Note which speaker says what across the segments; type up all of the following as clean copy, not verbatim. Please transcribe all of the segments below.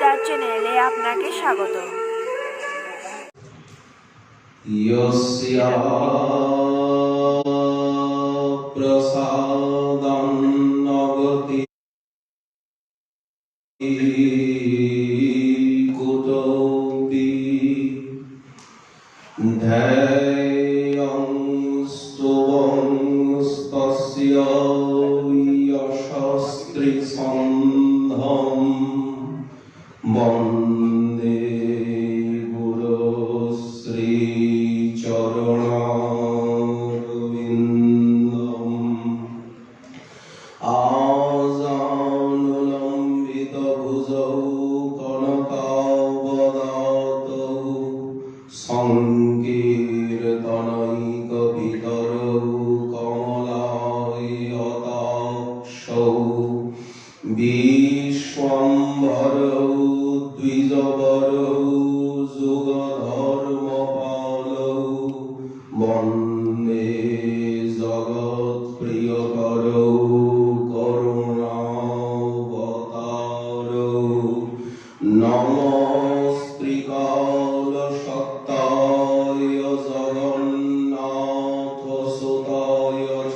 Speaker 1: গীতার চ্যানেলে আপনাকে স্বাগত।
Speaker 2: यस्या प्रसादं नगति कुतोऽपि ध्येयं स्तुवंस्तस्य यशस्त्रिसन्धं वन्दे विश्वम्भरौ द्विजवरौ जुगधर्मपालौ वन्दे जगत्प्रियकरौ करुणावतारौ नमस्त्रिकालशक्ताय जगन्नाथसुताय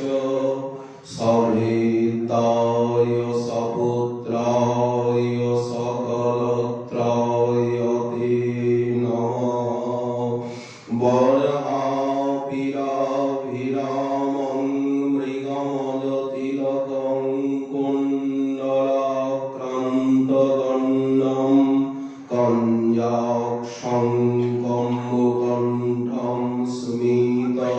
Speaker 2: च सवेताय सपुत्राय सकलत्राय ते नमः। वरहाभिराभिरामं मृगमलतिलकं कुण्डलाक्रान्तगण्डं कञ्जाक्षं कम्बुकण्ठं स्मितशुभगमुखं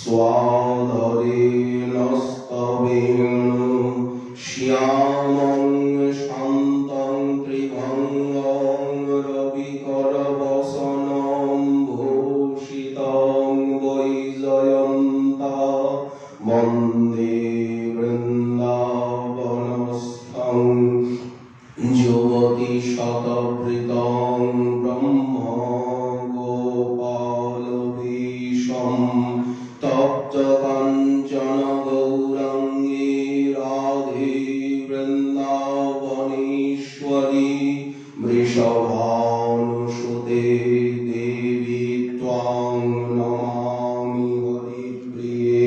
Speaker 2: स्वाधरेण स्तवेणु श्यामं शान्तं त्रिभङ्गं रविकरवसनं भूषितं वैजयन्ता वन्दे वृन्दावनस्थं युवतिशतवृतं ब्रह्मगोपालवेशं तप्तकाञ्चन गौराङ्गी राधे वृन्दावनेश्वरी वृषभानुसुते देवी त्वां नमामि हरिप्रिये।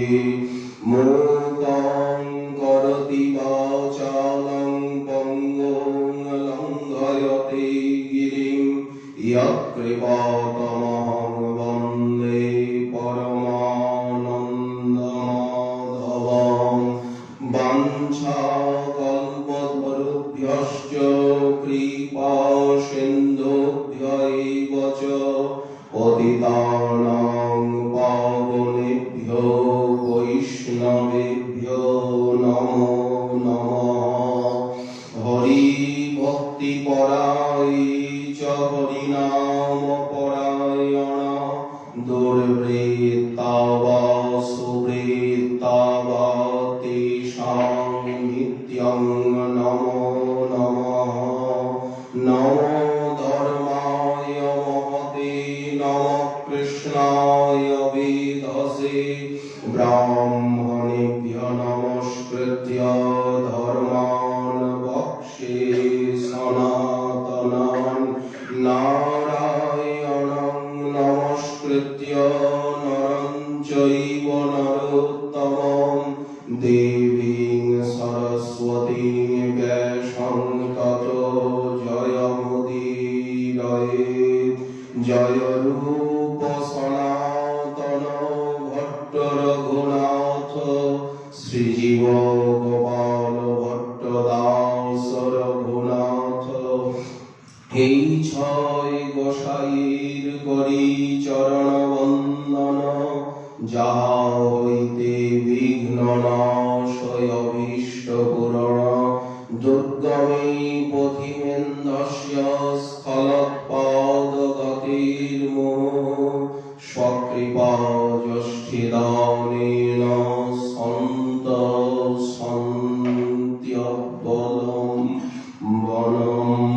Speaker 2: मूकं करोति वाचालं पङ्गुं लङ्घयते गिरिं यत्कृपातमहं वन्दे परमानन्दमाधवं। वाञ्छाकल्पतरुभ्यश्च कृपासिन्धुभ्य एव च पतितानां पावनेभ्यो वैष्णवेभ्यो नमो नमः। हरिभक्तिपरायै च हरिनामपरायण दुर्वृत्ता वा सुवृत्ता वा तेषां नित्यं नमो नमः। नमो धर्माय महते नमः कृष्णाय वेधसे ब्राह्मणेभ्यः नमस्कृत्य धर्मान् वक्ष्ये सनातनान् नारायणं नमस्कृत्य नरं चैव नरोत्तमं देवीं सरस्वतीं व्यासं ततो जयमुदीरयेत्। जय रूप सनातन भट्ट रघुनाथ श्रीजीव गोपाल भट्ट दास रघुनाथ। এই ছয় গোসাইর করি চরণ বন্দন যাহা হইতে বিঘ্ন নাশয় অভীষ্ট পূরণ দুর্গমে পথিমেন্দস্য স্খলৎপাদগতির্মোহ স্বকৃপা যষ্ঠিদানেন সন্ত সন্ত্যবলম বনম।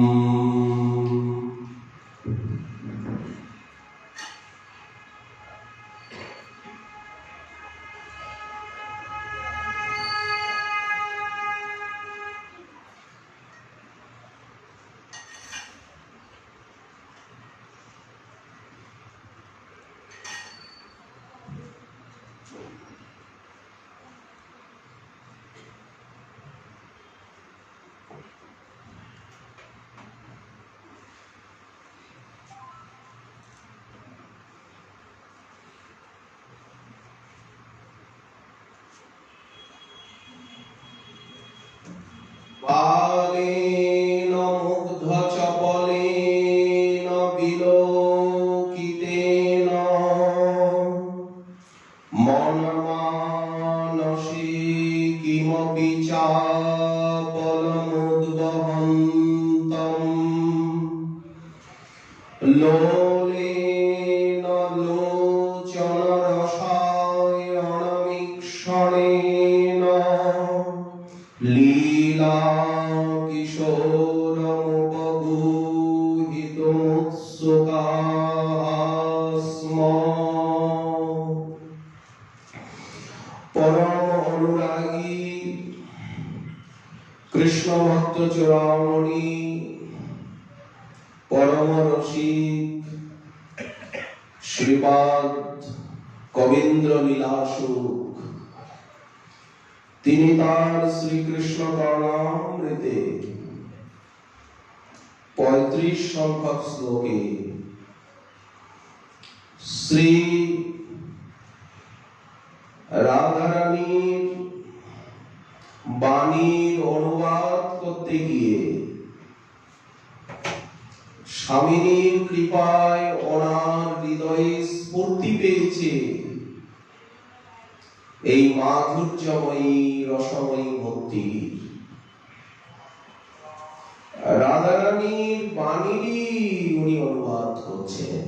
Speaker 2: স্থানেন লীলা কিশোরমুপগূহিতমুৎসুকাস্ম পরম অনুরাগী কৃষ্ণ ভক্ত চূড়ামণি পরম রসিক শ্রীপাদ কবীন্দ্র লীলাসুখ তিনি তার শ্রীকৃষ্ণ কর্ণামৃতে 35 সংখ্যক শ্লোকে শ্রী রাধারানীর বাণীর অনুবাদ করতে গিয়ে স্বামীর কৃপায় ওনার হৃদয়ে স্ফূর্তি পেয়েছে এই মাধুর্যময়ী রসময়ী ভক্তি। রাধারানীর বাণীরই উনি অনুবাদ করছেন।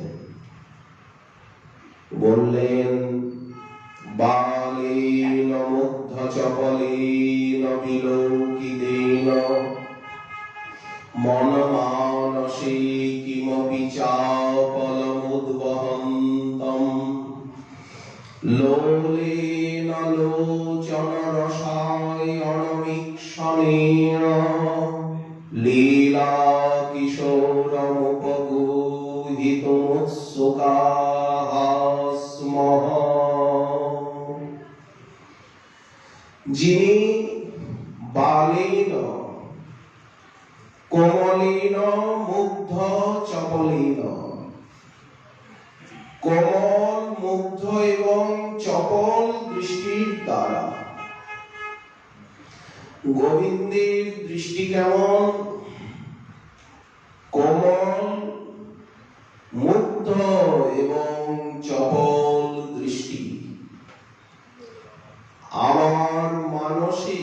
Speaker 2: বললেন বালেন মুগ্ধ চপলেন বিলোকিতেন মনমানসে কিমপি চাপলমুদ্বহন্তম লোলেন লোচন রসায় অনমীক্ষণেন লীলা কিশোরমুপগূহিতমুৎসুকাস্মঃ। যিনি বালেন কোমলেন মুগ্ধ চপলেন, কোমল মুগ্ধ এবং চপল দৃষ্টির দ্বারা গোবিন্দের দৃষ্টি কেমন? কোমল মুগ্ধ এবং চপল দৃষ্টি। আমার মানসে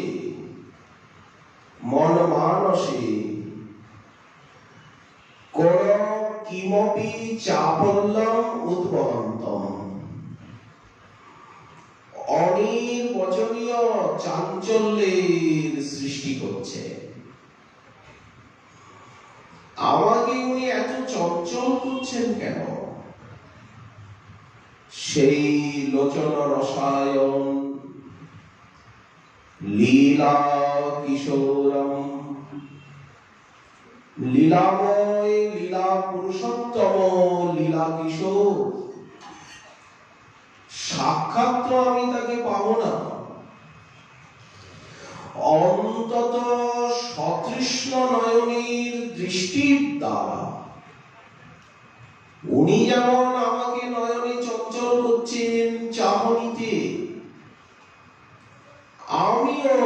Speaker 2: মন মানসে কোন কিমপি চাপল্যম উদ্বহন্তম অনির্বচনীয় চাঞ্চল্যের সৃষ্টি করছে। আমাকে উনি এত চঞ্চল করছেন কেন? সেই লোচন রসায়ন লীলা কিশোরম, লীলাময় লীলা পুরুষোত্তম লীলা কিশোর। সাক্ষাৎ তো আমি তাকে পাবো না, অন্তত সতৃষ্ণ নয়নের দৃষ্টির দ্বারা উনি যেমন আমাকে নয়নে চঞ্চল করছেন চাহনিতে, আমিও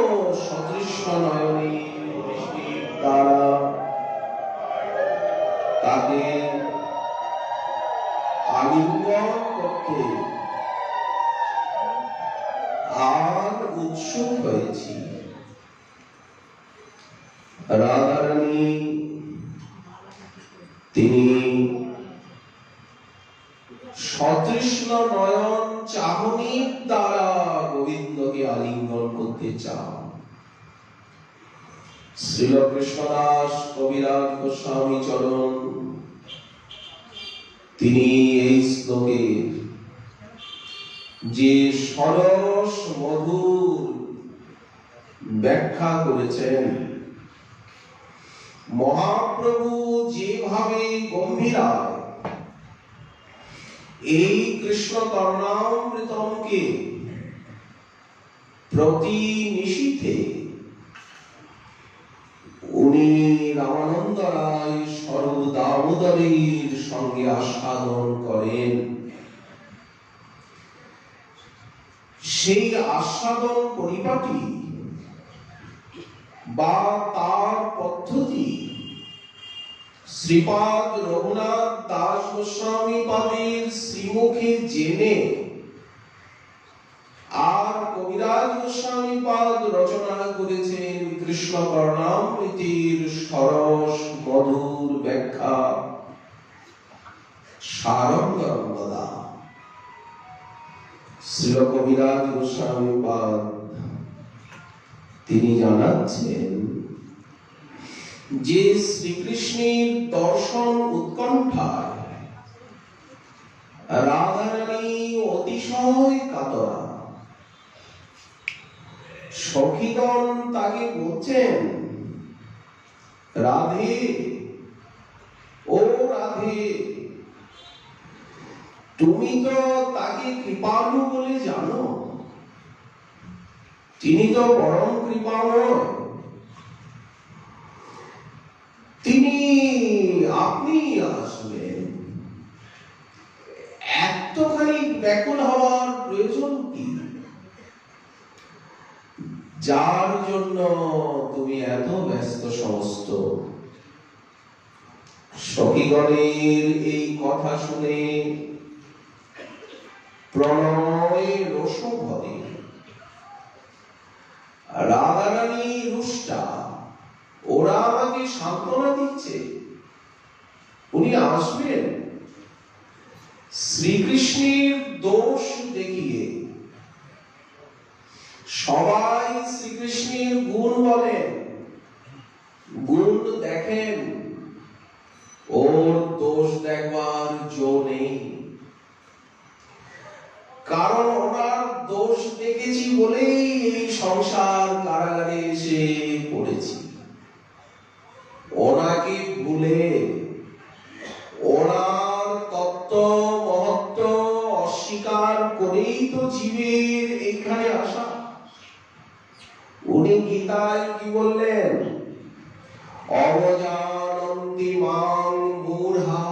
Speaker 2: সতৃষ্ণ নয়নের দৃষ্টির দ্বারা তাকে আলিঙ্গন করতে আর উৎসুক হয়েছি। রাধারানী তিনি সতৃষ্ণ নয়ন চাহনির দ্বারা গোবিন্দকে আলিঙ্গন করতে চান। শ্রীল কৃষ্ণদাস কবিরাজ গোস্বামী চরণ তিনি এই শ্লোকের যে সরস মধুর ব্যাখ্যা করেছেন, মহাপ্রভু যেভাবে গম্ভীরায় এই কৃষ্ণ কর্ণামৃতমকে প্রতি নিশীথে উনি রামানন্দ রায় স্বরূপ দামোদরের সঙ্গে আস্বাদন করেন, সেই আস্বাদন পরিপাটি বা তার পদ্ধতি শ্রীপাদ রঘুনাথ দাস গোস্বামী পাদের শ্রীমুখে জেনে আর কবিরাজ গোস্বামী পাদ রচনা করেছেন কৃষ্ণ কর্ণামৃতের সরস মধুর ব্যাখ্যা সারঙ্গরঙ্গদা। শ্রীল কবিরাজ গোস্বামী পাদ তিনি জানাচ্ছেন যে শ্রীকৃষ্ণের দর্শন উৎকণ্ঠায় রাধারানী অতিশয় কাতরা। সখীগণ তাকে বলছেন, রাধে, ও রাধে, তুমি তো তাকে কৃপালু বলে জানো, তিনি তো পরম কৃপাময়, আপনি আসবেন, এতখানি ব্যাকুল হওয়ার প্রয়োজন কি? যার জন্য তুমি এত ব্যস্ত সমস্ত? সখীগণের এই কথা শুনে প্রণয় রসভরে রাধারানী রুষ্টা, ওরা আমাকে সান্ত্বনা দিচ্ছে, উনি আসবেন। শ্রীকৃষ্ণের দোষ দেখিয়ে সবাই শ্রীকৃষ্ণের গুণ বলেন, গুণ দেখেন, ওর দোষ দেখবার জো নেই। কারণ ওনার দোষ দেখেছি বলেই এই সংসার কারাগারে এসে পড়েছি। ওনাকে ভুলে, ওনার তত্ত্ব মহত্ব অস্বীকার করেই তো জীবের এখানে আসা। উনি গীতায় কি বললেন? অবজানন্তি মাং মূঢ়া,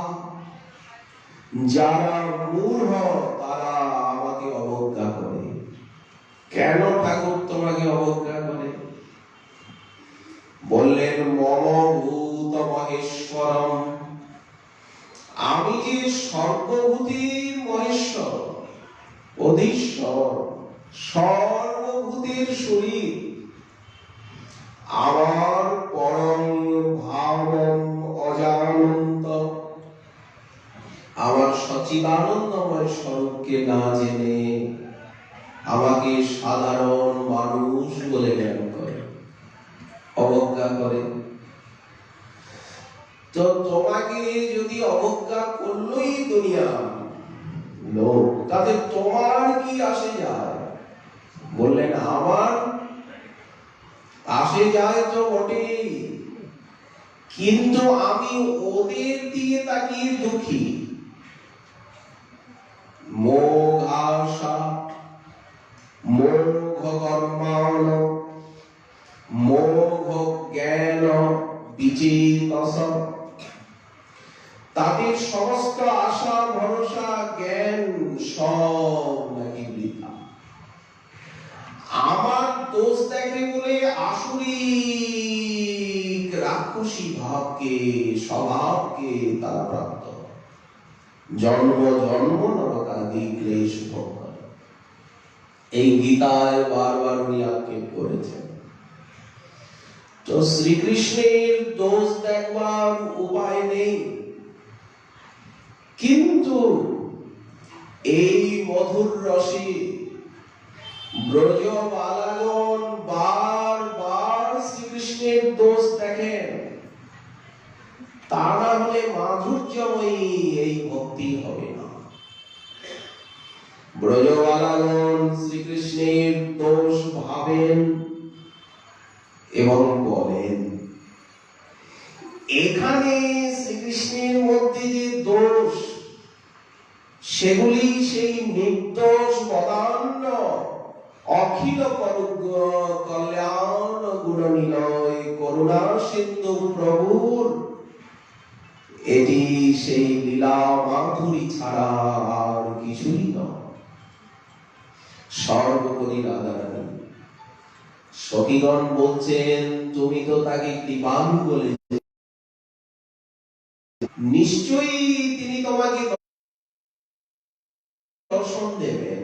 Speaker 2: যারা মূঢ় তারা আমাকে অবজ্ঞা করে। কেন ঠাকুর তোমাকে অবজ্ঞা করে? বললেন, মম ভূত মহেশ্বরম, আমি যে সর্বভূতের মহেশ্বর, অধীশ্বর, সর্বভূতের শরীর, আমার পরম ভাবম অজানন্ত, আমার সচিদানন্দময় স্বরূপকে না জেনে আমাকে সাধারণ মানুষ বলে জ্ঞান করে, অবজ্ঞা করে। তো তোমাকে যদি অবজ্ঞা করলোই দুনিয়া লোক, তাতে তোমার কি আসে যায়? বললেন, আমার আসে যায় তো বটেই, কিন্তু আমি ওদের দিকে তাকিয়ে দুঃখী। মোঘ আশা, মোঘ কর্মাণ, মোঘ জ্ঞান বিচিতস, তাদের সমস্ত আশা ভরসা জ্ঞান সব নাকি বৃথা। আমার দোষ দেখে বলে আসুরিক রাক্ষসী ভাবকে, স্বভাবকে তারা প্রাপ্ত, জন্ম জন্ম নরকাদি ক্লেশ ভোগ করে। এই গীতায় বারবার উনি আক্ষেপ করেছেন। তো শ্রীকৃষ্ণের দোষ দেখবার উপায় নেই, কিন্তু এই মধুর রসে ব্রজবালাগণ বারবার শ্রীকৃষ্ণের দোষ দেখেন। তা না হলে মাধুর্যময়ী এই ভক্তি হবে না। ব্রজবালাগণ শ্রীকৃষ্ণের দোষ ভাবেন এবং বলেন। এখানে শ্রীকৃষ্ণের মধ্যে যে দোষ, সেগুলি সেই নির্দোষ বদান্য অখিল কল্যাণ গুণ নিলয় করুণা সিন্ধু প্রভুর, এটি সেই লীলা মাধুরী ছাড়া আর কিছুই নয়। সর্বোপরি রাধারানী। সখীগণ বলছেন, তুমি তো তাকে কৃপালু বলে, নিশ্চয়ই তিনি তোমাকে দর্শন দেবেন।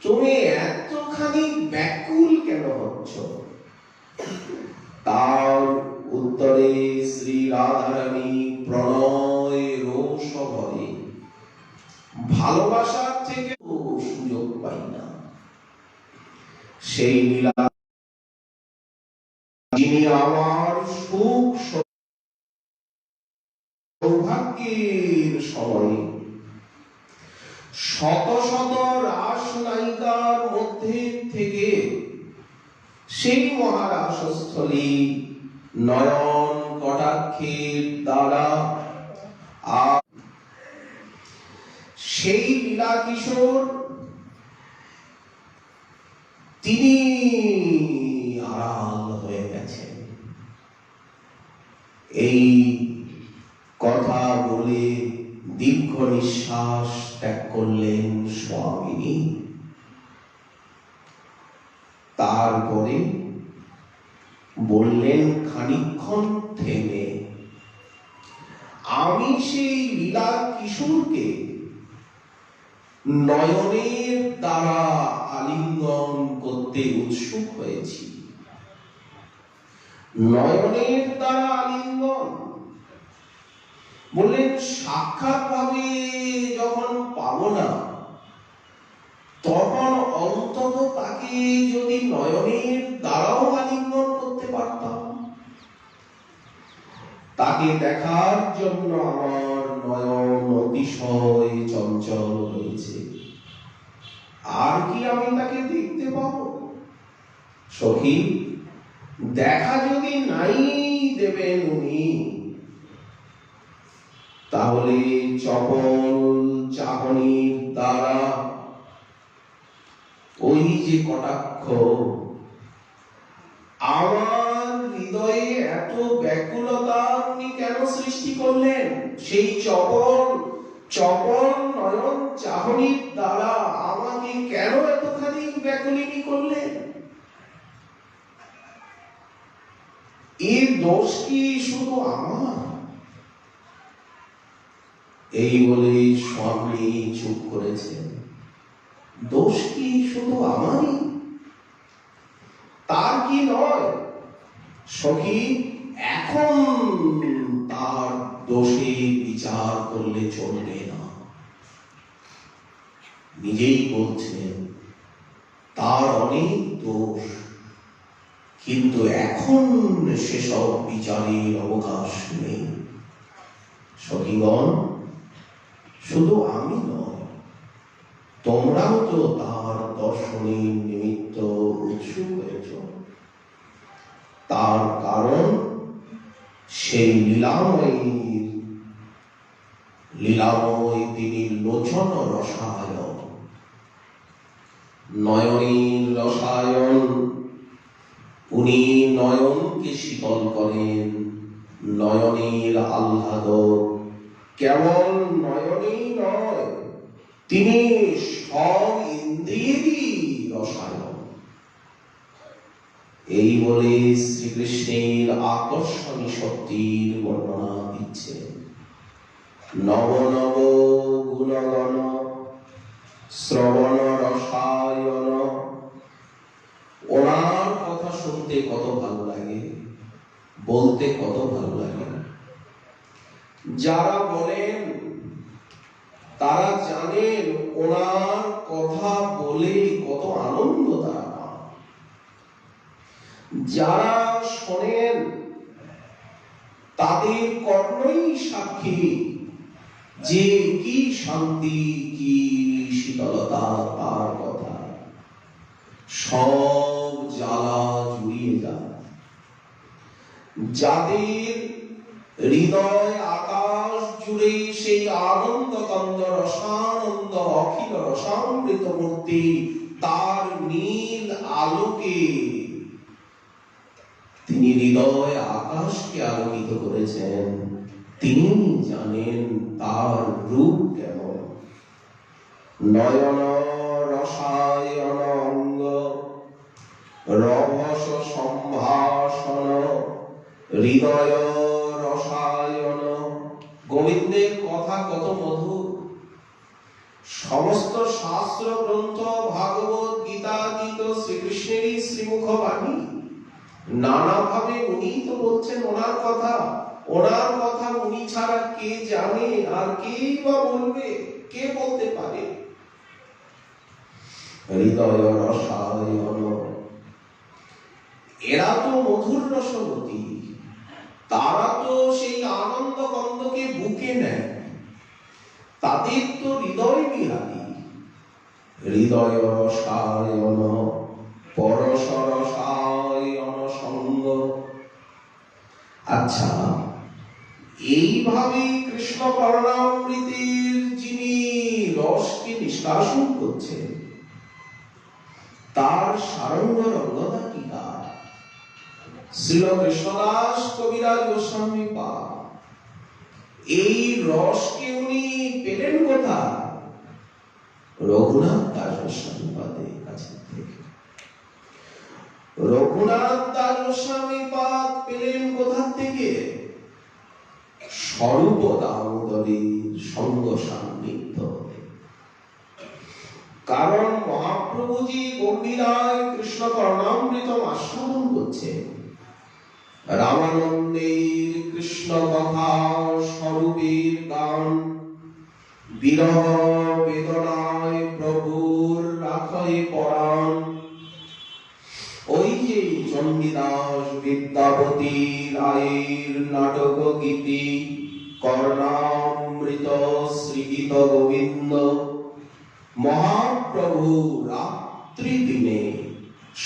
Speaker 2: তুমি এতখানি ব্যাকুল কেন হচ্ছ? তার উত্তরে শ্রী রাধারানী প্রণয় রোষ ভরে ভালোবাসার থেকে সুযোগ পাই না। সেই লীলা যিনি আমার সুখ সৌভাগ্যের সময়ে শত শত রাস নায়িকার মধ্যে থেকে সেই মহারাসস্থলী নয়ন কটাক্ষের দ্বারা সেই লীলা কিশোর তিনি আড়াল হয়ে গেছেন। এই কথা বলে দীর্ঘ নিঃশ্বাস ত্যাগ করলেন স্বামিনী। তারপরে বললেন খানিকক্ষণ থেমে, আমি সেই লীলা কিশোরকে নয়নের দ্বারা আলিঙ্গন করতে উৎসুক হয়েছি। নয়নের দ্বারা আলিঙ্গন বললেন, সাক্ষাৎ ভাবে যখন পাবো না তখন অন্তত তাকে যদি নয়নের দ্বারাও আলিঙ্গন করতে পারতাম। তাকে দেখার জন্য আমার নয়ন অতিশয় চঞ্চল হয়েছে। আর কি আমি তাকে দেখতে পাবো? সখী, দেখা যদি নাই দেবেন উনি, তাহলে চপল চাহনির দ্বারা ওই যে কটাক্ষ আমার হৃদয়ে এত ব্যাকুলতা উনি কেন সৃষ্টি করলেন? সেই চপল নয়ন চাহনির দ্বারা আমাকে কেন এতখানি ব্যাকুলিনী করলেন? এর দোষ কি শুধু আমার? এই বলে স্বামী চুপ করেছেন। দোষ কি শুধু আমারই? তার কি নয়? সখী, এখন তার দোষে বিচার করলে চলবে না। নিজেই বলছেন তার অনেক দোষ, কিন্তু এখন সেসব বিচারের অবকাশ নেই। সখীগণ, শুধু আমি নয়, তোমরাও তো তার দর্শনের নিমিত্ত উৎসুক হয়েছ। তার কারণ সেই লীলাময় তিনি লোচন রসায়ন, নয়নের রসায়ন। উনি নয়নকে শীতল করেন, নয়নের আহ্লাদ। কেবল নয়নেই নয়, তিনি সব ইন্দ্রিয়েরই রসায়ন। এই বলে শ্রীকৃষ্ণের আকর্ষণী শক্তির বর্ণনা দিচ্ছেন। নব নব গুণগণ শ্রবণ রসায়ন। ওনার কথা শুনতে কত ভালো লাগে, বলতে কত ভালো লাগে। যারা বলেন তারা জানেন ওনার কথা বলে কত আনন্দ তারা পান। যারা শোনেন তাদের কর্ণই সাক্ষী যে কি শান্তি, কি শীতলতা তার কথা। সব জ্বালা জুড়িয়ে যায়। যাদের হৃদয় আকাশ জুড়ে সেই আনন্দ কন্দ রসানন্দ অখিল রসামৃত মূর্তি, তার নীল আলোকে তিনি হৃদয় আকাশকে আলোকিত করেছেন। তিনি জানেন তার রূপ কেমন। নয়ন রসায়ন অঙ্গ রভস সম্ভাষণ হৃদয় রসায়ন। গোবিন্দের কথা কত মধুর। সমস্ত শাস্ত্র গ্রন্থ, ভাগবত গীতা গীত শ্রীকৃষ্ণেরই শ্রীমুখ বাণী। নানাভাবে উনি তো বলছেন ওনার কথা। ওনার কথা উনি ছাড়া কে জানে, আর কে বা বলবে, কে বলতে পারে? হৃদয় রসায়ন। এরা তো মধুর রসবতী, তারা তো সেই আনন্দ কন্দকে বুকে নেয়, তাদের তো হৃদয় বিহারী। হৃদয় রসায়ন পরশ রসায়ন সঙ্গ। আচ্ছা, এইভাবে কৃষ্ণ করুণামৃতের যিনি রসকে নিষ্কাশন করছেন, তার সারঙ্গ রঙ্গনা কি কার? শ্রীল কৃষ্ণদাস কবিরাজ গোস্বামী পাদ এই রসকে উনি পেলেন কোথায়? রঘুনাথ দাস গোস্বামী পাদের কাছে থেকে। রঘুনাথ দাস গোস্বামী পাদ পেলেন কোথা থেকে? স্বরূপ দামোদরের সঙ্গ সান্নিধ্য। কারণ মহাপ্রভুজি গম্ভীরায় কৃষ্ণ করুণামৃতম আস্বাদন করছেন। রামানন্দের কৃষ্ণ কথা স্বরূপের গান, বিরহ বেদনায় প্রভুর রাখয় পরাণ। ওই যে চণ্ডীদাস বিদ্যাপতি রায়ের নাটক গীতি, কর্ণামৃত শ্রীগীত গোবিন্দ, মহাপ্রভু রাত্রি দিনে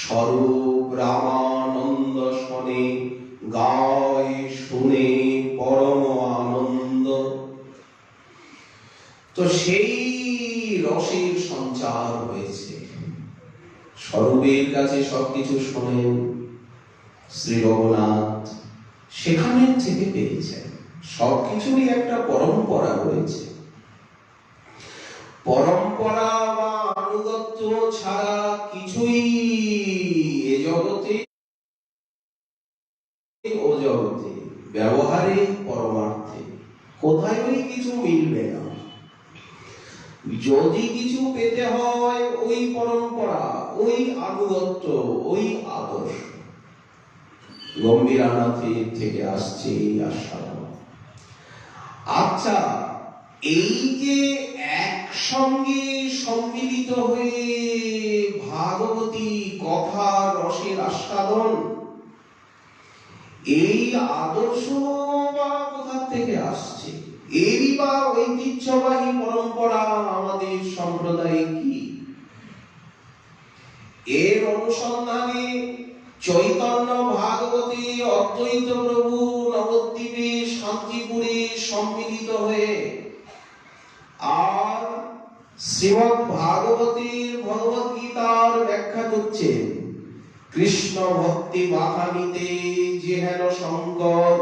Speaker 2: স্বরূপ রামানন্দ শনে গায় শুনে পরম আনন্দ। তো সেই রসের সঞ্চার হয়েছে। স্বরূপের কাছে সবকিছু শোনেন শ্রী রঘুনাথ, সেখানে থেকে পেয়েছেন। সবকিছুরই একটা পরম্পরা রয়েছে। পরম্পরা বা আনুগত্য ছাড়া কিছুই এ জগতে ও জগতে ব্যবহারে পরমার্থে কোথায়ই কিছু মিলবে না। যদি কিছু পেতে হয় ওই পরম্পরা, ওই আনুগত্য, ওই আদর্শ গম্ভীরানাথের থেকে আসছে এই আস্বাদন। আচ্ছা, এই যে একসঙ্গে সম্মিলিত হয়ে ভাগবতী কথা রসের আস্বাদন, এই আদর্শ বা কোথা থেকে আসছে? এরই বা ঐতিহ্যবাহী পরম্পরা আমাদের সম্প্রদায়ে কি? এর অনুসন্ধানে চৈতন্য ভাগবতী অদ্বৈত প্রভু নবদ্বীপে শান্তিপুরে সম্মিলিত হয়ে আর শ্রীমৎ ভাগবতীর ভগবত গীতার ব্যাখ্যা করছেন। কৃষ্ণ ভক্তি বাখানিতে যে হেন শঙ্কর,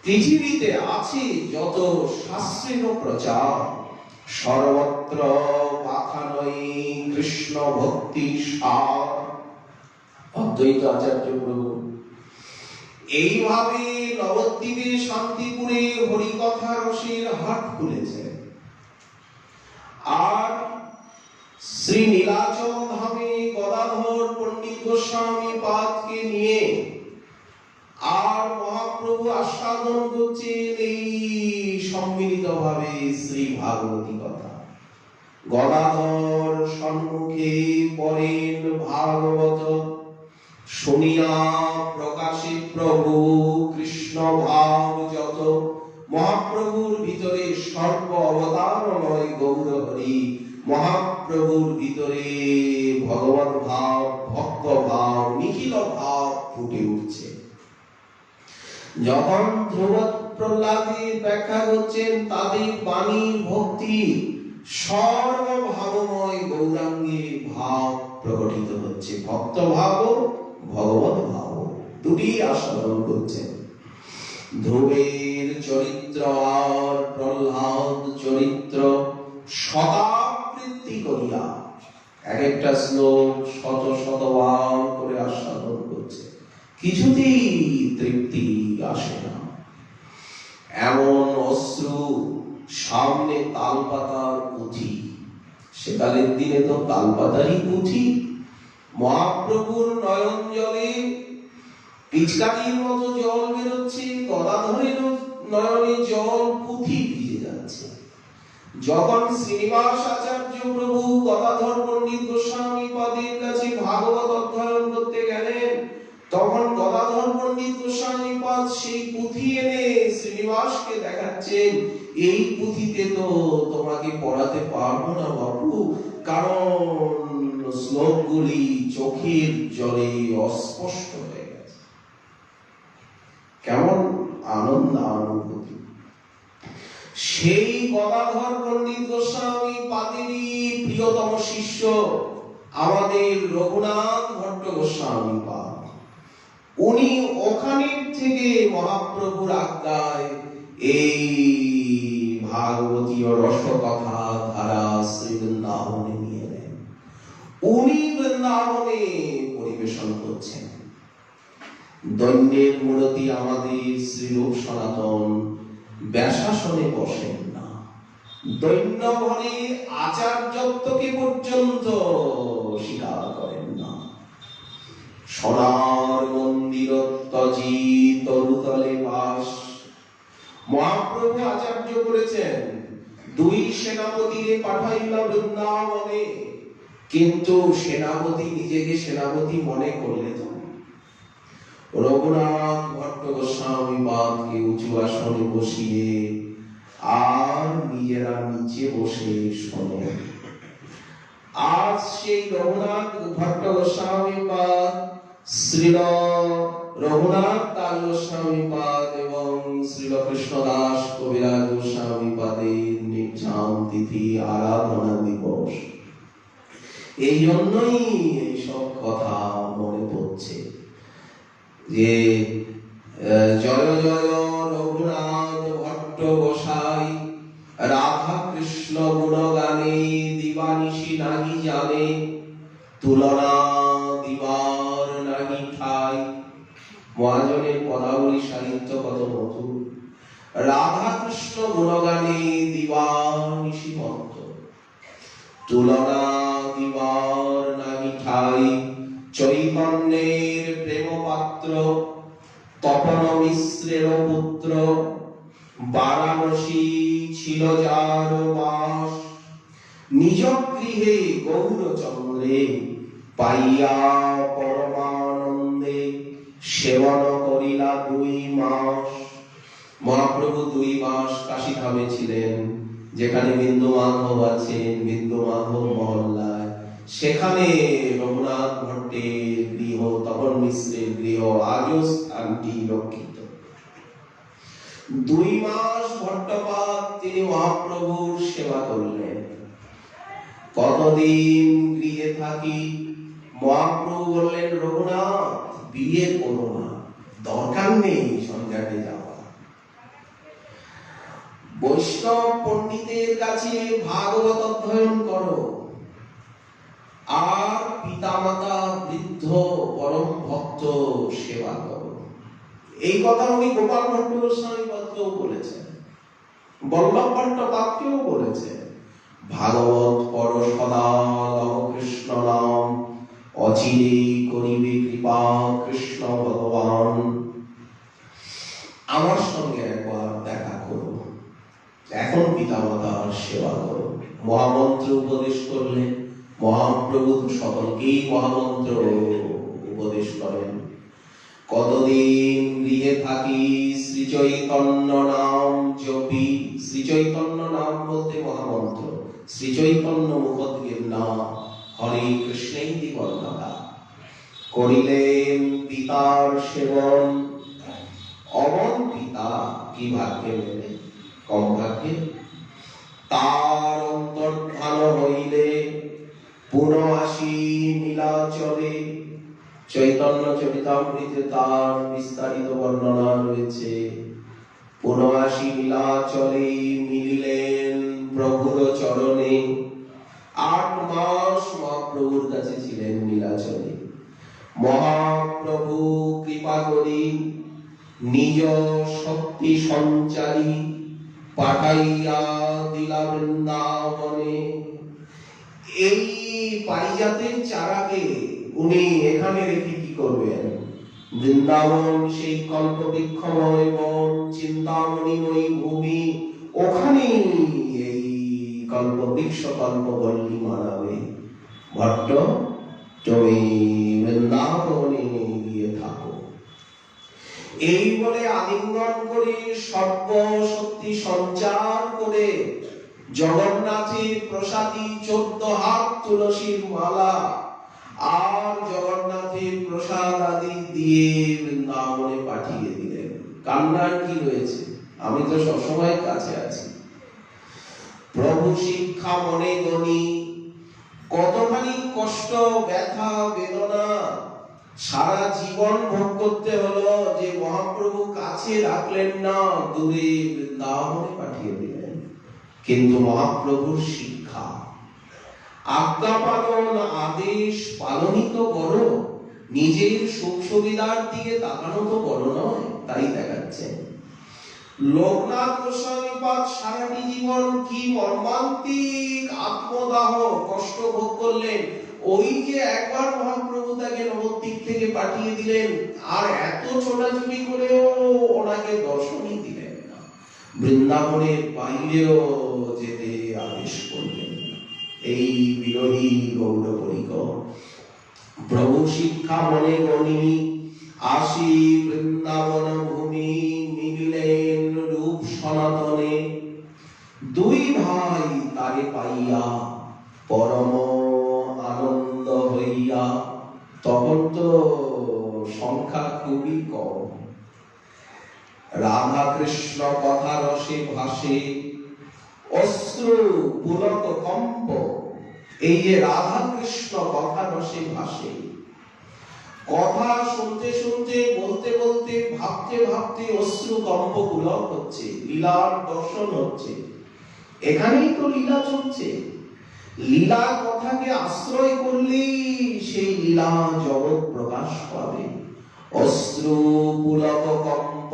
Speaker 2: পৃথিবীতে আছে যত শাস্ত্রের প্রচার, সর্বত্র বাখানই কৃষ্ণ ভক্তি সার। অদ্বৈত আচার্য প্রভু এইভাবে নবদ্বীপে শান্তিপুরে হরিকথা রসের হাট খুলেছে। আর শ্রী নীলাচল ধামে গদাধর পণ্ডিত গোস্বামী পাদকে নিয়ে আর মহাপ্রভু আস্বাদন করছেন এই সম্মিলিত ভাবে শ্রী ভাগবতী কথা। গদাধর সম্মুখে পড়েন ভাগবত, শুনিয়া প্রকাশে প্রভু কৃষ্ণ ভাব যত। মহাপ্রভুর ভিতরে সর্ব অবতারময় গৌর হরি, মহাপ্রভুর ভিতরে ভগবত ভাব, ভক্ত ভাব, নিখিল ভাব ফুটে উঠছে। যখন ধ্রুব প্রহ্লাদে ব্যাখ্যা করছেন, তাদের বাণীর ভক্তি সর্বভাবময় গৌরাঙ্গে ভাব প্রকটিত হচ্ছে। ভক্ত ভাব, ভগবত ভাব দুটি আস্বাদন করছেন। ধ্রুবের চরিত্র আর প্রহ্লাদ চরিত্র শতাবৃত্তি করিয়া এক একটা শ্লোক শত শতবার করে আস্বাদন করছে, কিছুতেই তৃপ্তি আসে না। এমন অশ্রু, সামনে তালপাতার পুঁথি, সেকালের দিনে তো তালপাতারই পুঁথি, মহাপ্রভুর নয়ন জলে পিচকারির মতো জল বেরোচ্ছে, গদাধরের নয়নে জল পুঁথি ভিজে যাচ্ছে। যখন শ্রীনিবাস আচার্য প্রভু গদাধর পণ্ডিত গোস্বামী পাদের কাছে ভাগবত অধ্যয়ন করতে গেলেন, তখন গদাধর পণ্ডিত গোস্বামী পাদ সেই পুঁথি এনে শ্রীনিবাসকে দেখাচ্ছেন, এই পুঁথিতে তো তোমাকে পড়াতে পারবো না বাবু, কারণ শ্লোকগুলি চোখের জলে অস্পষ্ট হয়ে গেছে। কেমন আনন্দ অনুভূতি! সেই গদাধর পণ্ডিত গোস্বামী পাদেরই প্রিয়তম শিষ্য আমাদের রঘুনাথ ভট্ট গোস্বামী পাদ। উনি ওখানের থেকে মহাপ্রভুর আজ্ঞায় এই ভাগবতীয় রসকথা ধারা শ্রী বৃন্দাবনে নিয়ে এলেন। উনি বৃন্দাবনে পরিবেশন করছেন। দৈন্যের মূর্তি আমাদের শ্রীরূপ সনাতন ব্যাসাসনে বসেন না, দৈন্য ঘরে আচার্যত্বকে পর্যন্ত স্বীকার করেন না। সোনার মন্দির ত্যাজি তরুতলে বাস। মহাপ্রভু আচার্য করেছেন, দুই সেনাপতিকে পাঠাইলা বৃন্দাবনে, কিন্তু সেনাপতি নিজেকে সেনাপতি মনে করলে তো রঘুনাথ ভট্ট গোস্বামী পাদকে উঁচু আসনে বসিয়ে আর নিজেরা নিচে বসে শোনে। আজ সেই রঘুনাথ ভট্ট গোস্বামী পাদ, শ্রীল রঘুনাথ দাস গোস্বামী পাদ এবং শ্রীল কৃষ্ণদাস কবিরাজ গোস্বামী পাদের নির্যাম তিথি আরাধনা দিবস। এই জন্যই এইসব কথা মনে পড়ছে যে জয় জয় রঘুনাথ ভট্ট গোসাই, রাধা কৃষ্ণ গুণগানে দিবানিশি নাহি জানে, তুলনা দিবার নাহি ঠাই। মহাজনের পদাবলী সাহিত্য কত মধুর। রাধা কৃষ্ণ গুণগানে দিবানিশি মন্ত, তুলনা দিবার নাহি ঠাই। চৈতন্যের প্রেম পাত্র, তপন মিশ্রের পুত্র, বারাণসী ছিল যার বাস। নিজ গৃহে গৌরচন্দ্রে পাইয়া পরমানন্দে, সেবন করিলা 2 মাস। মহাপ্রভু 2 মাস কাশীধামে ছিলেন, যেখানে বিন্দু মাধব আছেন, বিন্দু মাধব মহল্লায়। সেখানে রঘুনাথ ভট্টের গৃহ, তপন মিশ্রের গৃহ, আজও স্থানটি রক্ষিত। 2 মাস ভট্টপাদ তিনি মহাপ্রভুর সেবা করলেন। কতদিন গৃহে থাকি? মহাপ্রভু বললেন, রঘুনাথ বিয়ে করো না, দরকার নেই সন্ধ্যাতে যাওয়া। বৈষ্ণব পণ্ডিতের কাছে ভাগবত অধ্যয়ন করো, আর পিতামাতা বৃদ্ধ পরম ভক্ত সেবা করো। এই কথা উনি গোপাল ভট্ট গোস্বামী পাদকেও বলেছেন, বল্লভ ভট্ট পাদকেও বলেছেন। ভাগবত পর সদা লহ কৃষ্ণ নাম, অচিরে করিবে কৃপা কৃষ্ণ ভগবান। আমার সঙ্গে একবার দেখা করো, এখন পিতামাতার সেবা করো। মহামন্ত্র উপদেশ করলে মহাপ্রভু সকলকেই মহামন্ত্র উপদেশ করেন। কতদিন গৃহে থাকি শ্রী চৈতন্য নাম জপি। শ্রী চৈতন্য নাম বলতে মহামন্ত্র, শ্রী চৈতন্য মুখোদ্গীর নাম, হরে কৃষ্ণেন্দি বর্ণনা। করিলেন পিতার সেবন, অমন পিতা কি ভাগ্যে মেলে, কম ভাগ্যে। তার অন্তর্ধান হইলে পুনঃ আসি নীলাচলে। চৈতন্য চরিতামৃতে তার বিস্তারিত বর্ণনা রয়েছে। পুনঃ আসি নীলাচলে মিলিলেন প্রভুর চরণে। 8 মাস মহাপ্রভুর কাছে ছিলেন নীলাচলে। মহাপ্রভু কৃপা করি নিজ শক্তি সঞ্চারী, পাঠাইয়া দিলা বৃন্দাবনে। এই পারিজাতের চারাকে উনি এখানে রেখে কি করবেন? বৃন্দাবন সেই কল্পবৃক্ষময় বন, চিন্তামণিময়ী ভূমি, ওখানেই এই কল্প বৃক্ষ কল্প বল্লী মানাবে, ভট্ট তুমি বৃন্দাবনে গিয়ে থাকো। এই বলে আলিঙ্গন করে সর্ব শক্তি সঞ্চার করে জগন্নাথের প্রসাদী 14 হাত তুলসীর মালা আর জগন্নাথের প্রসাদ আদি দিয়ে বৃন্দাবনে পাঠিয়ে দিলেন। কান্নার কি রয়েছে, আমি তো সবসময় কাছে আছি। প্রভু শিক্ষা মনে গণি, কতখানি কষ্ট ব্যথা বেদনা সারা জীবন ভোগ করতে হলো, যে মহাপ্রভু কাছে রাখলেন না, দূরে বৃন্দাবনে পাঠিয়ে দিলেন। কিন্তু মহাপ্রভুর শিক্ষা, আজ্ঞা পালন, আদেশ পালনই তো বড়, নিজের সুখ সুবিধার দিকে তাকানো তো বড় নয়। তাই দেখাচ্ছেন লোকনাথ গোস্বামী পাদ সারাটি জীবন কি মর্মান্তিক আত্মদাহ কষ্ট ভোগ করলেন। ওই যে একবার মহাপ্রভু তাকে নবদ্বীপ থেকে পাঠিয়ে দিলেন, আর এত ছোটাছুটি করেও ওনাকে দর্শনই দিলেন না, বৃন্দাবনের বাইরেও যেতে আদেশ করলেন। এই বিরোধী গৌর পরিকর প্রভু শিক্ষা মনে গণি, আসি বৃন্দাবন ভূমি, মিলিলেন রূপ সনাতনে। দুই ভাই তারে পাইয়া পরম আনন্দ হইয়া, তখন তো সংখ্যা খুবই কম। রাধা কৃষ্ণ কথা রসে ভাসে, অশ্রু পুলক কম্প। এই যে রাধা কৃষ্ণ কথা রসে ভাসে, কথা শুনতে শুনতে বলতে বলতে ভাবতে ভাবতে অশ্রু কম্প পুলক হচ্ছে, লীলার দর্শন হচ্ছে। এখানেই তো লীলা চলছে। লীলা কথাকে আশ্রয় করলেই সেই লীলা জগৎ প্রকাশ পাবে। অশ্রু পুলক কম্প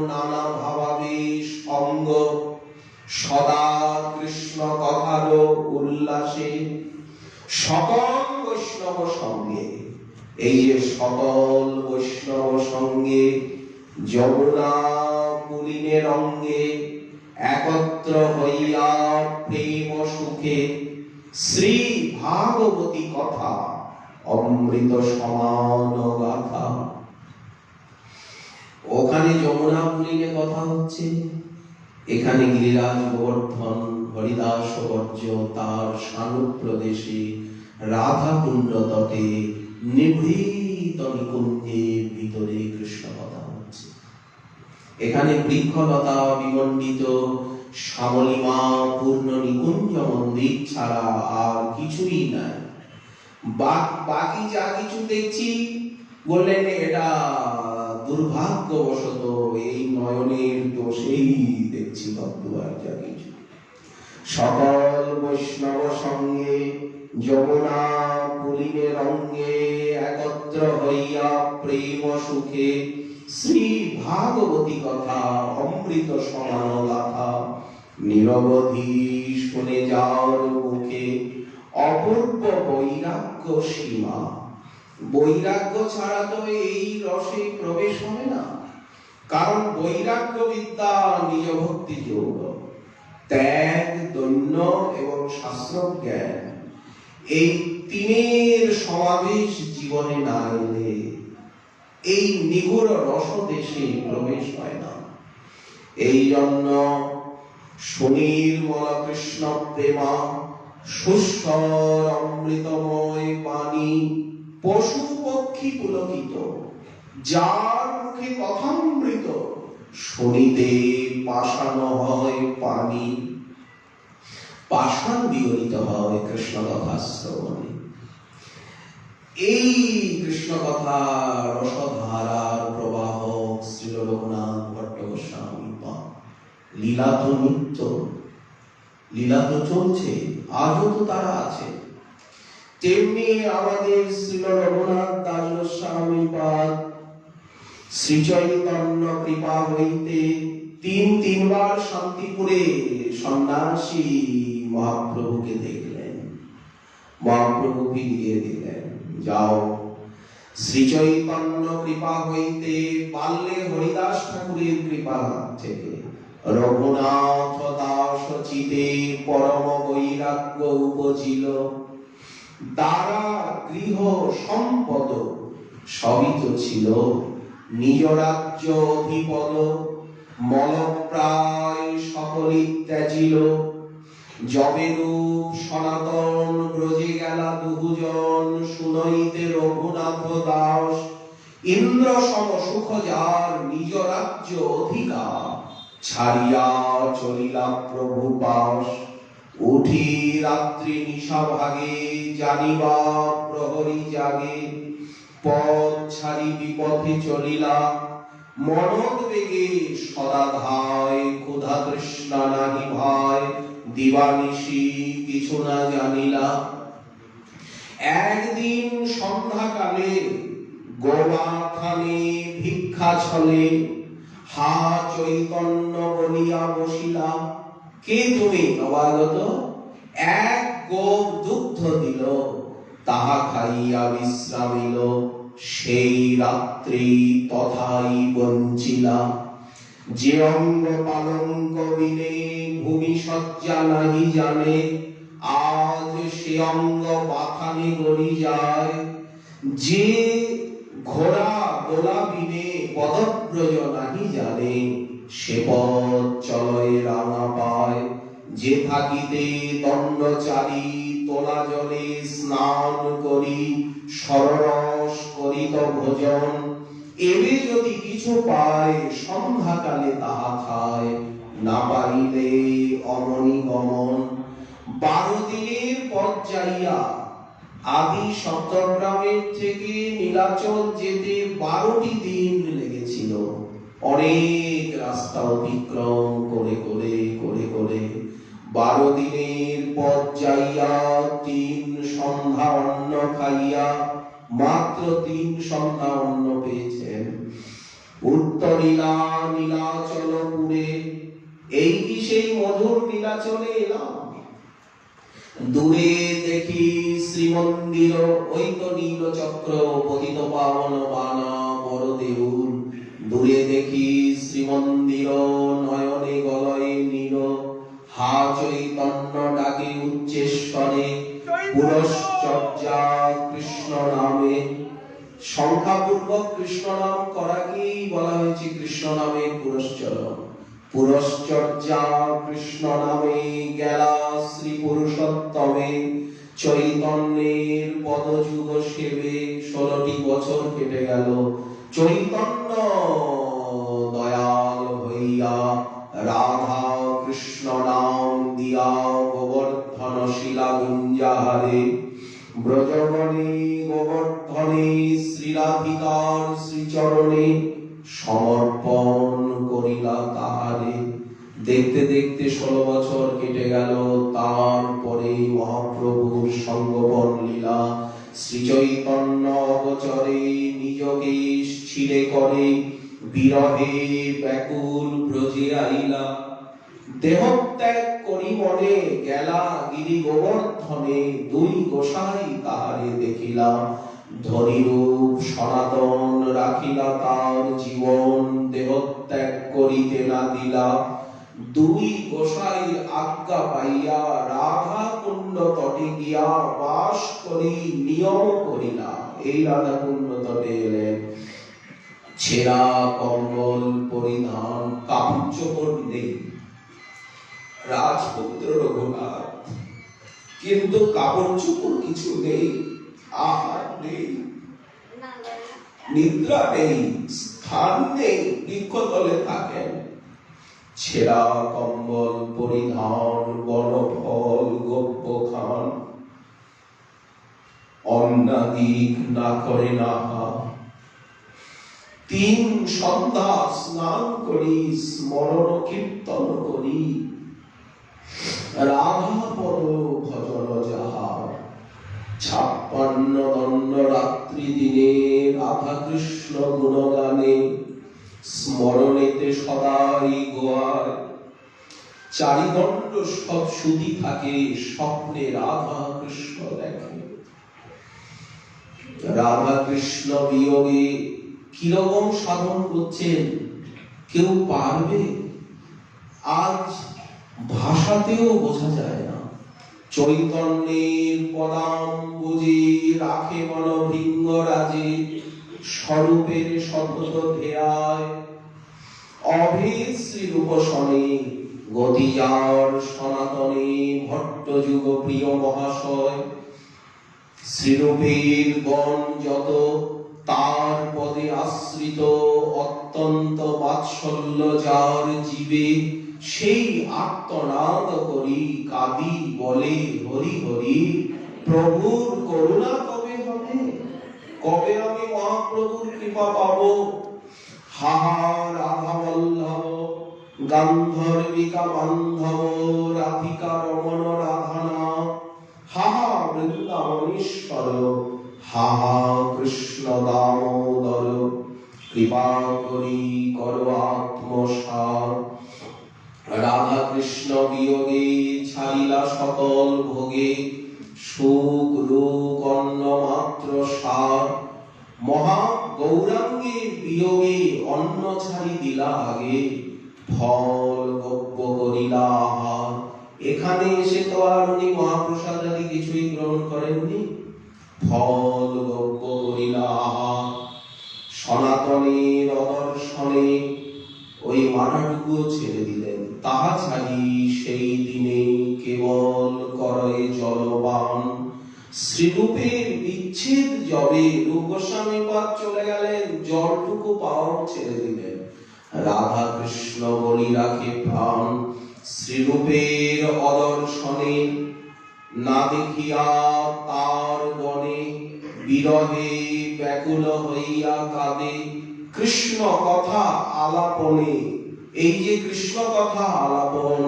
Speaker 2: নানা ভাবাবেশ অঙ্গ, সদা কৃষ্ণ কথার উল্লাসে সকল বৈষ্ণব সঙ্গে। এই যে সকল বৈষ্ণব সঙ্গে যমুনা পুলিনের অঙ্গে একত্র হইয়া প্রেম সুখে শ্রী ভাগবতী কথা অমৃত সমান গাথা। ওখানে যমুনা পুলিনে কথা হচ্ছে, এখানে গিরিরাজ গোবর্ধন হরিদাস বর্জ্য তার সানুপ্রদেশে রাধা কুণ্ড তটে নিভৃত নিকুঞ্জের ভিতরে কৃষ্ণ কথা হচ্ছে। এখানে বৃক্ষলতা বিমণ্ডিত শ্যামলিমা পূর্ণ নিকুঞ্জ মন্দির ছাড়া আর কিছুই নাই। বাকি যা কিছু দেখছি বললেন এটা দুর্ভাগ্যবশত এই নয়নের দোষেই দেখছি তদ্দুয়ার যা কিছু। সকল বৈষ্ণব সঙ্গে যমুনা পুলিনের অঙ্গে একত্র হইয়া প্রেম সুখে শ্রী ভাগবতী কথা অমৃত সমান গাথা নিরবধি শুনে যাওয়ার মুখে অপূর্ব বৈরাগ্য সীমা। বৈরাগ্য ছাড়া তো এই রসে প্রবেশ হবে না, কারণ বৈরাগ্য বিদ্যা নিজ ভক্তি যোগ, ত্যাগ, দৈন্য এবং শাস্ত্র জ্ঞান, এই তিনের সমাবেশ জীবনে না এলে এই নিগুড় রস দেশে প্রবেশ হয় না। এই জন্য সুনির্মল কৃষ্ণ প্রেমা সুস্বর অমৃতময় পানি পশু পক্ষী পুলকিত, যার মুখে কথামৃত শুনিতে পাষাণ হয় পানি, পাষাণ বিগলিত হয় কৃষ্ণ কথা শ্রবণে। এই কৃষ্ণ কথা রসধারার প্রবাহ শ্রী রঘুনাথ ভট্ট গোস্বামী পাদ। লীলা তো নিত্য, লীলা তো চলছে, আজও তো তারা আছে। তেমনি আমাদের শ্রী রঘুনাথ দাস গোস্বামী পাদ শ্রী চৈতন্য কৃপা হইতে তিনবার শান্তিপুরে সন্ন্যাসী মহাপ্রভুকে দেখলেন। মহাপ্রভু ফিরিয়ে দিলেন, যাও শ্রী চৈতন্য কৃপা হইতে পারলে হরিদাস ঠাকুরের কৃপা থেকে রঘুনাথ দাস চিতে পরম বৈরাগ্য উপজিল। দ্বারা গৃহ সম্পদ সবই তো ছিল, নিজ রাজ্য অধিপদ মল প্রায় সকলই ত্যাজিল। যবে রূপ সনাতন ব্রজে গেলা দুজন, শুনইতে রঘুনাথ দাস ইন্দ্র সম সুখ যার নিজ রাজ্য অধিকার। ছাড়িয়া চলিলা প্রভু পাশ, উঠি রাত্রি নিশা ভাগে জানিবা প্রহরী জাগে। পথ ছাড়ি বিপথে চলিলা মনদ বেগে সদা ধায়। ক্ষুধা তৃষ্ণা নাহি ভয় দিবানিশি কিছু না জানিলা। একদিন সন্ধ্যাকালে গোবাখানে ভিক্ষা ছলে হা চৈতন্য বলিয়া বসিলা। কে তুমি নবাগত? এক গোপ দুগ্ধ দিল, তাহা খাইয়া বিশ্রামিল। সেই রাত্রি তথাই বঞ্চিলা। যে অঙ্গ পালঙ্ক বিনে ভূমি শয্যা নাহি জানে, আজ সে অঙ্গ বাথানে গড়ি যায়। যে ঘোড়া দোলা বিনে পদব্রজ নাহি জানে, সে পথ চলয় রাঙা পায়। যে থাকিতে দণ্ডচারী তোলা জলে স্নান করি, সররস করিত ভোজন। এবে যদি কিছু পায় সন্ধ্যাকালে তাহা খায়, না পাইলে অমনি গমন। 12 দিনের পথ যাইয়া আদি সপ্তগ্রামের থেকে নীলাচল যেতে 12টি দিন লেগেছিল। অনেক রাস্তা অতিক্রম করে করে করে করে 12 দিনের পথ যাইয়া 3 সন্ধ্যা অন্ন খাইয়া, মাত্র 3 সন্ধ্যা অন্ন পেয়েছেন। উত্তরিলা নীলাচলপুরে, এই কি সেই মধুর নীলাচলে এলাম? দূরে দেখি শ্রীমন্দির, ওই তো নীল চক্র পতিত পাবন বানা বড় দেউল। দূরে দেখি শ্রীমন্দির, নয়নে গলয়ে নীল। হা চৈতন্য ডাকে উচ্চেশ্বরে, পুরশ্চর্যা কৃষ্ণ নামে। সংখ্যাপূর্বক কৃষ্ণ নাম করাকেই বলা হয়েছে কৃষ্ণ নামে পুরশ্চরণ। পুরশ্চর্যা কৃষ্ণ নামে গেলা শ্রী পুরুষোত্তমে। চৈতন্যের পদযুগ সেবে 16টি বছর কেটে গেল। চৈতন্য দয়াল হইয়া রাধা কৃষ্ণ নাম দিয়া গোবর্ধন শিলা গুঞ্জাহারে। ব্রজবনে গোবর্ধনে শ্রীরাধিকার শ্রীচরণে সমর্পণ করিলা তাহারে। দেখতে দেখতে 16 বছর কেটে গেল। তারপরে মহাপ্রভুর সঙ্গপন লীলা। শ্রী চৈতন্য অবচরে নিজকে ছিঁড়ে করে, বিরহে ব্যাকুল ব্রজে আইলা। দেহত্যাগ করি মনে গেলা গিরি গোবর্ধনে। 2 গোসাই তাহারে দেখিলা, ধনীরূপ সনাতন রাখিলা তার জীবন। দেহত্যাগ করিতে না দিলা। 2 গোসাই আজ্ঞা পাইয়া রাধা কুণ্ড তটে গিয়া বাস করি নিয়ম করিলা। এই রাধা কুণ্ড তটে এলেন। ছেঁড়া কম্বল পরিধান, কাপড় চোপড় নেই। রাজপুত্র রঘুনাথ, কিন্তু কাপড় চোপড় কিছু নেই, আহার নেই, নিদ্রা নেই, স্থান নেই, বৃক্ষতলে থাকেন। ছেঁড়া কম্বল পরিধান, বনফল গপ্প খান। অন্নাদিক না করে নাহা। 3 সন্ধ্যা স্নান করি, স্মরণ কীর্তন করি। রাধা পদ ভজন যাহার। 56 দণ্ড রাত্রি দিনে রাধা কৃষ্ণ গুণগানে। স্মরণেতে সদাই গোয়ায়। 4 দণ্ড সব শুধু থাকে, স্বপ্নে রাধা কৃষ্ণ দেখে। রাধা কৃষ্ণ বিয়োগে কিরকম সাধন করছেন কেউ পারবে? আজ ভাষাতেও বোঝা যায় না। চৈতন্যের পদাম্বুজে রাখে মনভৃঙ্গ রাজে, স্বরূপের শতত ধেয়ায় অভেদ শ্রীরূপ শনে, গতি যার সনাতনে ভট্ট যুগ প্রিয় মহাশয়। শ্রীরূপের গণ যত তার পদে আশ্রিত, অত্যন্ত বাৎসল্য যার জীবে, সেই আর্তনাদ করি কাঁদি বলে হরি হরি। প্রভুর করুণা কবে হবে, কবে আমি মহাপ্রভুর কৃপা পাবো। হাহা রাধা বল্লভ গান্ধর্বিকা বান্ধব, রাধিকা রমণ রাধানা, হাহা বৃন্দাবনেশ্বর, হাহা কৃষ্ণ দামোদর। কৃপা করি করো আত্মসার, রাধা কৃষ্ণ বিয়োগে ছাড়িলা সকল ভোগে, সুখ রূপ অন্ন মাত্র সার। মহা গৌরাঙ্গের বিয়োগে অন্ন ছাড়ি দিলা আগে, ফল গব্য করিলা আহার। এখানে এসে তো আর উনি মহাপ্রসাদ আদি কিছুই গ্রহণ করেননি, ফল গব্য করিলা আহার। সনাতনের অদর্শনে ওই মাথাটুকুও ছেড়ে দিলেন, তাহা ছাড়ি সেই দিনে কেবল করে জলপান। শ্রীরূপের বিচ্ছেদ যবে, রূপ গোস্বামী পাদ চলে গেলেন, জলটুকু পাওয়াও ছেড়ে দিলেন। রাধা কৃষ্ণ বলি রাখে প্রাণ, শ্রীরূপের অদর্শনে না দেখিয়া তার বনে, বিরহে ব্যাকুল হইয়া কাঁদে। কৃষ্ণ কথা আলাপনে, এই যে কৃষ্ণ কথা আলাপন,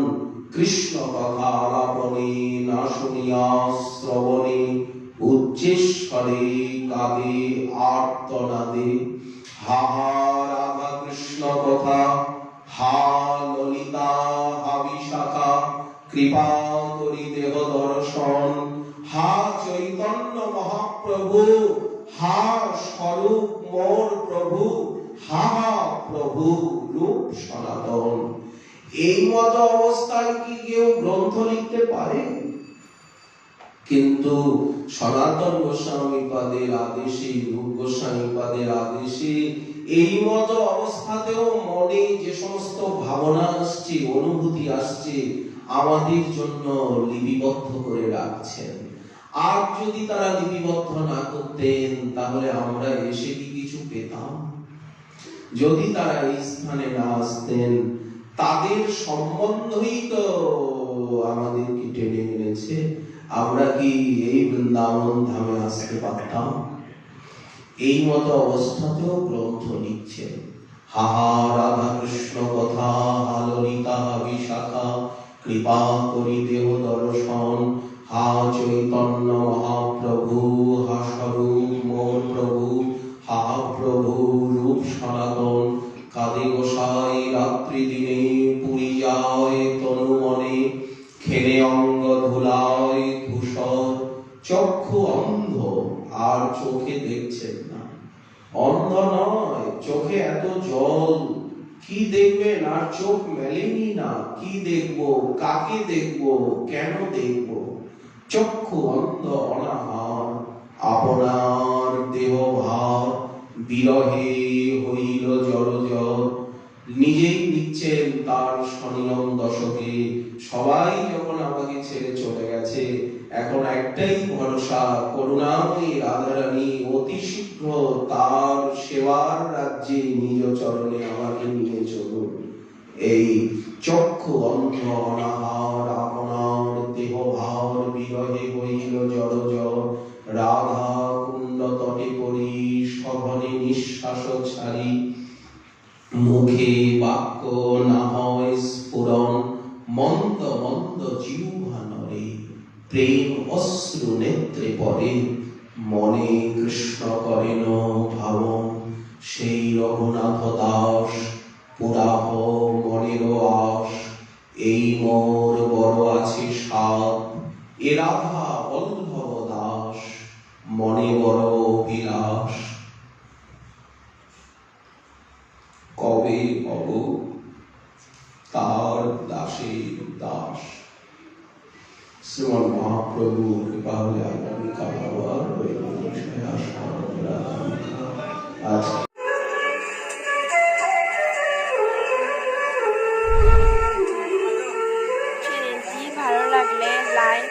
Speaker 2: কৃষ্ণ কথা আলাপনে না শুনিয়া শ্রবণে, উচ্চেশ্বরে কাঁদে আর্তনাদে। হাহা রাধা কৃষ্ণ কথা, হা ললিতা হা বিশাখা, কৃপা করি দেহ দর্শন। হা চৈতন্য মহাপ্রভু, হা স্বরূপ মোর প্রভু, হা প্রভু রূপ সনাতন। এই মত অবস্থায় কি কেউ গ্রন্থ লিখতে পারে? কিন্তু সনাতন গোস্বামী পাদের আদেশে, রূপ গোস্বামী পাদের আদেশে এই মত অবস্থাতেও মনে যে সমস্ত ভাবনা আসছে, অনুভূতি আসছে, আমাদের জন্য লিপিবদ্ধ করে রাখছেন। আর যদি তারা লিপিবদ্ধ না করতেন, তাহলে আমরা এসে কি কিছু পেতাম? যদি তারা এই স্থানে না আসতেন, তাদের সম্বন্ধই তো আমাদেরকে টেনে এনেছে, আমরা কি এই বৃন্দাবন ধামে আসতে পারতাম? এই মতো অবস্থাতেও গ্রন্থ লিখছেন। হাহা রাধা কৃষ্ণ কথা, হা ললিতা বিশাখা, কৃপা করি দেহ দর্শন। হা চৈতন্য মহাপ্রভু, হা স্বরূপ মোর প্রভু, হা প্রভু রূপ সনাতন। কাঁদে গোসাই রাত্রি দিনে, পুরী যায় তনু মনে, খেলে অঙ্গ ধুলায় ধূসর। চক্ষু অন্ধ, আর চোখে দেখছেন না। অন্ধ নয়, চোখে এত জল, কি দেখবেন? আর চোখ মেলেনি না, কি দেখবো, কাকে দেখবো, কেন দেখবো? চক্ষু অন্ধ অনাহার, আপনার দেহ ভার, বিরহে হইল জড়জড়। নিজেই লিখছেন তার স্বনিয়ম দশকে, সবাই যখন আমাকে ছেড়ে চলে গেছে, এখন একটাই ভরসা, করুণাময়ী রাধারানী অতি শীঘ্র তার সেবার রাজ্যে নিজ চরণে আমাকে নিয়ে চলুন। এই চক্ষু অন্ধ অনাহার, আপনার দেহ ভার, বিরহে হইল জড়জড়। রাধা কুণ্ড তটে পড়ি, সঘনে নিঃশ্বাস ছাড়ি। মুখে বাক্য না হয় স্ফুরণ, মন্দ মন্দ জিহ্বা নড়ে। প্রেম অশ্রু নেত্রে পড়ে, মনে কৃষ্ণ করেন ভাবন। সেই রঘুনাথ দাস পুরাহ মনের আশ, এই মোর বড় আছে সাধ, এ রাধা বল্লভ দাস, মনে বড় অভিলাষ। কবে হব তার দাস। শ্রীমন মহাপ্রভু কৃপা হলে আগামীকাল আবার ওই বিষয়ে আসবো। আজ
Speaker 1: চ্যানেলটি ভালো লাগলে লাইক